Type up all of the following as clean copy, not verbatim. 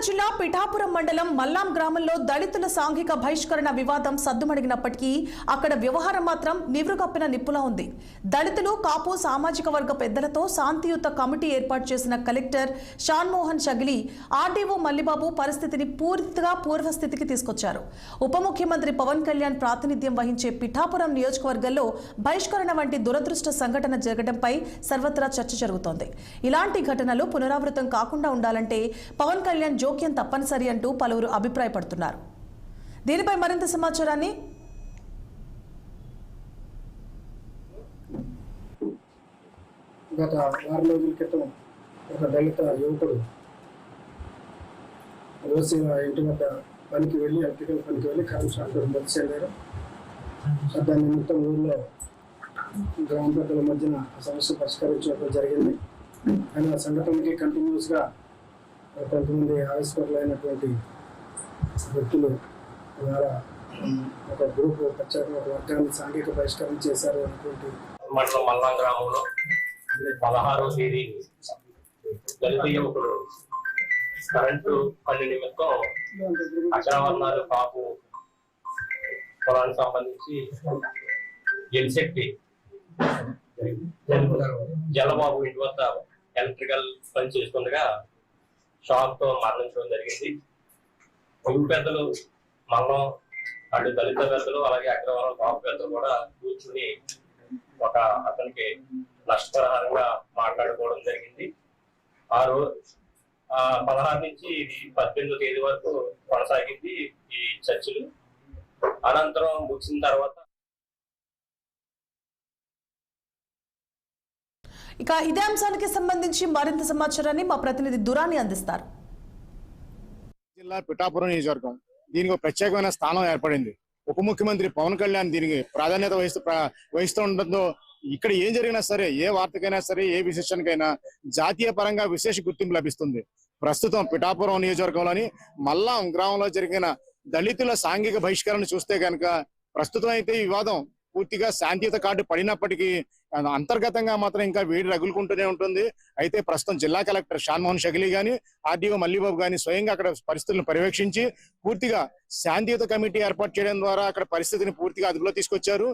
జిల్లా పిఠాపురం మండలం మల్లాం గ్రామంలో దళితుల సాంఘిక బహిష్కరణ వివాదం సద్దుమణిగినప్పటికీ అక్కడ వ్యవహారం మాత్రం నివ్రుకప్పిన నిప్పులా ఉంది. దళితులు కాపు సామాజిక వర్గ పెద్దలతో శాంతియుత కమిటీ ఏర్పాటు చేసిన కలెక్టర్ షాన్మోహన్ షగిలి ఆర్డీఓ మల్లిబాబు పరిస్థితిని పూర్తిగా పూర్వస్థితికి తీసుకొచ్చారు. ఉప ముఖ్యమంత్రి పవన్ కళ్యాణ్ ప్రాతినిధ్యం వహించే పిఠాపురం నియోజకవర్గంలో బహిష్కరణ వంటి దురదృష్ట సంఘటన జరగడంపై సర్వత్రా చర్చ జరుగుతోంది. ఇలాంటి ఘటనలు పునరావృతం కాకుండా ఉండాలంటే పవన్ కళ్యాణ్ జోక్యం తప్పనిసరి అంటూ పలువురు అభిప్రాయపడుతున్నారు. దీనిపై మరింత సమాచారాన్ని గత వారం రోజుల క్రితం ఒక దళిత యువకుడు రోజు ఇంటి వద్ద పనికి వెళ్ళి ఎలక్ట్రికల్ పనికి వెళ్ళి కరెంట్ షాక్ మృతి చెందారు. దాని నిమిత్తం ఊళ్ళో గ్రామ పెద్దల మధ్యన సమస్య పరిష్కరించడం జరిగింది. కానీ ఆ సంఘటనకి కంటిన్యూస్గా కొంతమంది ఆవిష్కరులైనటువంటి వ్యక్తులు ద్వారా ఒక గ్రూప్ ప్రత్యేక వర్గాన్ని సాంఘిక బహిష్కరణ చేశారు అనేటువంటి మండలం మల్లాం గ్రామంలో 16వ తేదీ దళిత యువకుడు కరెంటు పని నిమిత్తం అగ్రవర్ణాలు కాపు పొలానికి సంబంధించి జలశక్తి జలబాబు ఇంటి వద్ద ఎలక్ట్రికల్ పని చేస్తుండగా షాక్ తో మరణించడం జరిగింది. యువ పెద్దలు మనం అటు దళిత పెద్దలు అలాగే అగ్రవర్ణ కాపు పెద్దలు కూడా కూర్చుని ఒక అతనికి నష్టపరిహారంగా మాట్లాడుకోవడం జరిగింది. ఆ రోజు 16 నుంచి 18వ తేదీ వరకు కొనసాగింది ఈ చర్చలు. అనంతరం ముగిసిన తర్వాత ఇక ఇదే అంశానికి సంబంధించి మరింత సమాచారాన్ని మా ప్రతినిధి దురాని అందిస్తారు. జిల్లా పిఠాపురం నియోజకవర్గం దీనికి ప్రత్యేకమైన స్థానం ఏర్పడింది. ఉప ముఖ్యమంత్రి పవన్ కళ్యాణ్ దీనికి ప్రాధాన్యత వహిస్తూ ఉండడంతో ఇక్కడ ఏం జరిగినా సరే, ఏ వార్తకైనా సరే, ఏ విశేషానికైనా జాతీయ పరంగా విశేష గుర్తింపు లభిస్తుంది. ప్రస్తుతం పిఠాపురం నియోజకవర్గంలోని మల్లాం గ్రామంలో జరిగిన దళితుల సాంఘిక బహిష్కరణ చూస్తే కనుక ప్రస్తుతం అయితే ఈ వివాదం పూర్తిగా శాంతియుత కార్డు పడినప్పటికీ అంతర్గతంగా మాత్రం ఇంకా వేడి రగులుకుంటూనే ఉంటుంది. అయితే ప్రస్తుతం జిల్లా కలెక్టర్ షాన్మోహన్ షగిలి గాని ఆర్డీఓ మల్లిబాబు గాని స్వయంగా అక్కడ పరిస్థితులను పర్యవేక్షించి పూర్తిగా శాంతియుత కమిటీ ఏర్పాటు చేయడం ద్వారా అక్కడ పరిస్థితిని పూర్తిగా అదుపులో తీసుకొచ్చారు.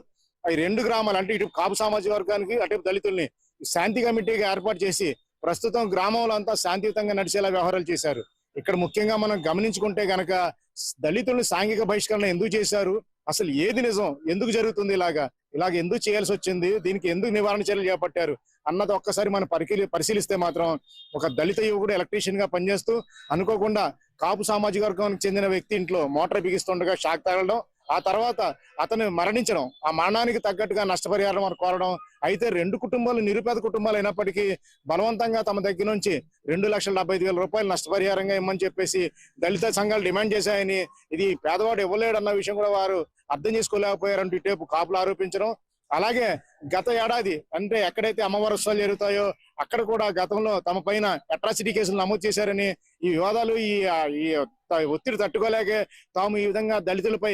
ఈ రెండు గ్రామాలు అంటే ఇటు కాపు సామాజిక వర్గానికి అటు దళితుల్ని శాంతి కమిటీగా ఏర్పాటు చేసి ప్రస్తుతం గ్రామంలో అంతా శాంతియుతంగా నడిచేలా వ్యవహారాలు చేశారు. ఇక్కడ ముఖ్యంగా మనం గమనించుకుంటే గనక దళితుల్ని సాంఘిక బహిష్కరణ ఎందుకు చేశారు, అసలు ఏది నిజం, ఎందుకు జరుగుతుంది, ఇలాగ ఎందుకు చేయాల్సి వచ్చింది, దీనికి ఎందుకు నివారణ చర్యలు చేపట్టారు అన్నది ఒక్కసారి మనం పరిశీలిస్తే మాత్రం ఒక దళిత యువకుడు ఎలక్ట్రీషియన్ గా పనిచేస్తూ అనుకోకుండా కాపు సామాజిక వర్గానికి చెందిన వ్యక్తి ఇంట్లో మోటార్ బిగిస్తుండగా షాక్ తగలడం, ఆ తర్వాత అతను మరణించడం, ఆ మరణానికి తగ్గట్టుగా నష్టపరిహారం అని కోరడం. అయితే రెండు కుటుంబాలు నిరుపేద కుటుంబాలు అయినప్పటికీ బలవంతంగా తమ దగ్గర నుంచి 2,75,000 రూపాయలు నష్టపరిహారంగా ఇమ్మని చెప్పేసి దళిత సంఘాలు డిమాండ్ చేశాయని, ఇది పేదవాడు ఇవ్వలేడన్న విషయం కూడా వారు అర్థం చేసుకోలేకపోయారంటూ ఇటేపు కాపులు ఆరోపించడం. అలాగే గత ఏడాది అంటే ఎక్కడైతే అమ్మవారి ఉత్సవాలు జరుగుతాయో అక్కడ కూడా గతంలో తమ పైన అట్రాసిటీ కేసులు నమోదు చేశారని, ఈ వివాదాలు ఈ ఒత్తిడి తట్టుకోలేకే తాము ఈ విధంగా దళితులపై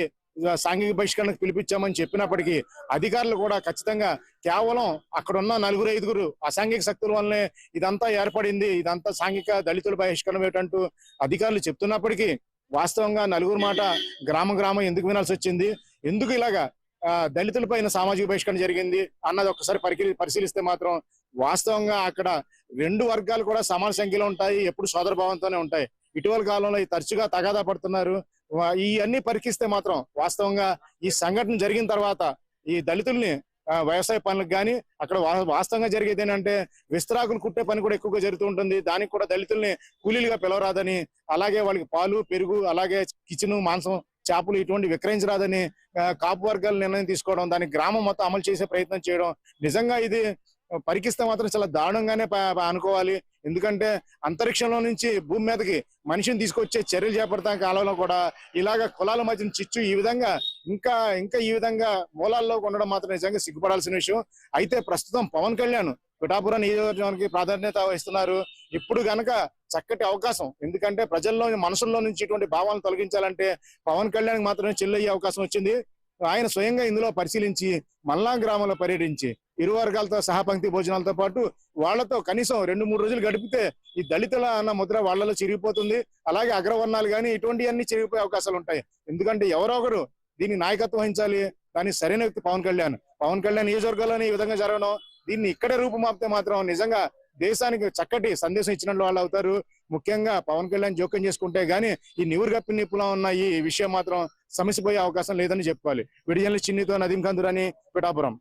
సాంఘిక బహిష్కరణకు పిలిపించామని చెప్పినప్పటికీ అధికారులు కూడా ఖచ్చితంగా కేవలం అక్కడున్న 4-5 అసాంఘిక శక్తుల వల్లనే ఇదంతా ఏర్పడింది, ఇదంతా సాంఘిక దళితుల బహిష్కరణ ఏంటంటూ అధికారులు చెప్తున్నప్పటికీ వాస్తవంగా 4 మాట గ్రామం ఎందుకు వినాల్సి వచ్చింది, ఎందుకు ఇలాగా దళితులపైన సామాజిక బహిష్కరణ జరిగింది అన్నది ఒక్కసారి పరిశీలిస్తే మాత్రం వాస్తవంగా అక్కడ రెండు వర్గాలు కూడా సమాన సంఖ్యలో ఉంటాయి, ఎప్పుడు సోదరభావంతోనే ఉంటాయి. ఇటీవల కాలంలో తరచుగా తగాదా పడుతున్నారు. ఇవన్నీ పరికిస్తే మాత్రం వాస్తవంగా ఈ సంఘటన జరిగిన తర్వాత ఈ దళితుల్ని వ్యవసాయ పనులకు కానీ అక్కడ వాస్తవంగా జరిగేది ఏంటంటే విస్తరాకులు కుట్టే పని కూడా ఎక్కువగా జరుగుతూ ఉంటుంది. దానికి కూడా దళితుల్ని కూలీలుగా పిలవరాదని, అలాగే వాళ్ళకి పాలు పెరుగు అలాగే కిచెను మాంసం చేపలు ఇటువంటి విక్రయించరాదని కాపు వర్గాలు నిర్ణయం తీసుకోవడం, దానికి గ్రామం మొత్తం అమలు చేసే ప్రయత్నం చేయడం నిజంగా ఇది పరికిస్తే మాత్రం చాలా దారుణంగానే అనుకోవాలి. ఎందుకంటే అంతరిక్షంలో నుంచి భూమి మీదకి మనిషిని తీసుకొచ్చే చర్యలు చేపడతాం కాలంలో కూడా ఇలాగ కులాల మధ్యన చిచ్చు ఈ విధంగా ఇంకా ఈ విధంగా మూలాల్లో ఉండడం మాత్రం నిజంగా సిగ్గుపడాల్సిన విషయం. అయితే ప్రస్తుతం పవన్ కళ్యాణ్ పిఠాపురం నియోజకవర్గానికి ప్రాధాన్యత వహిస్తున్నారు. ఇప్పుడు గనక చక్కటి అవకాశం, ఎందుకంటే ప్రజల్లో మనసుల్లో నుంచి ఇటువంటి భావాలను తొలగించాలంటే పవన్ కళ్యాణ్ మాత్రమే చెల్లయ్యే అవకాశం వచ్చింది. ఆయన స్వయంగా ఇందులో పరిశీలించి మల్లాం గ్రామంలో పర్యటించి ఇరు వర్గాలతో సహపంక్తి భోజనాలతో పాటు వాళ్లతో కనీసం 2-3 రోజులు గడిపితే ఈ దళితుల అన్న ముద్ర వాళ్లలో చిరిగిపోతుంది. అలాగే అగ్రవర్ణాలు కానీ ఇటువంటివన్నీ చిరిగిపోయే అవకాశాలు ఉంటాయి. ఎందుకంటే ఎవరో ఒకరు దీన్ని నాయకత్వం వహించాలి. దాని సరైన వ్యక్తి పవన్ కళ్యాణ్ నియోజకవర్గాల్లోనే ఈ విధంగా జరగడం, దీన్ని ఇక్కడే రూపుమాపితే మాత్రం నిజంగా దేశానికి చక్కటి సందేశం ఇచ్చినట్లు వాళ్ళు అవుతారు. ముఖ్యంగా పవన్ కళ్యాణ్ జోక్యం చేసుకుంటే గానీ ఈ నివురుగప్పి నిప్పులా ఉన్న ఈ విషయం మాత్రం సమసిపోయే అవకాశం లేదని చెప్పుకోవాలి. విడిజన్ల చిన్నితో నదీం కందురని పిఠాపురం.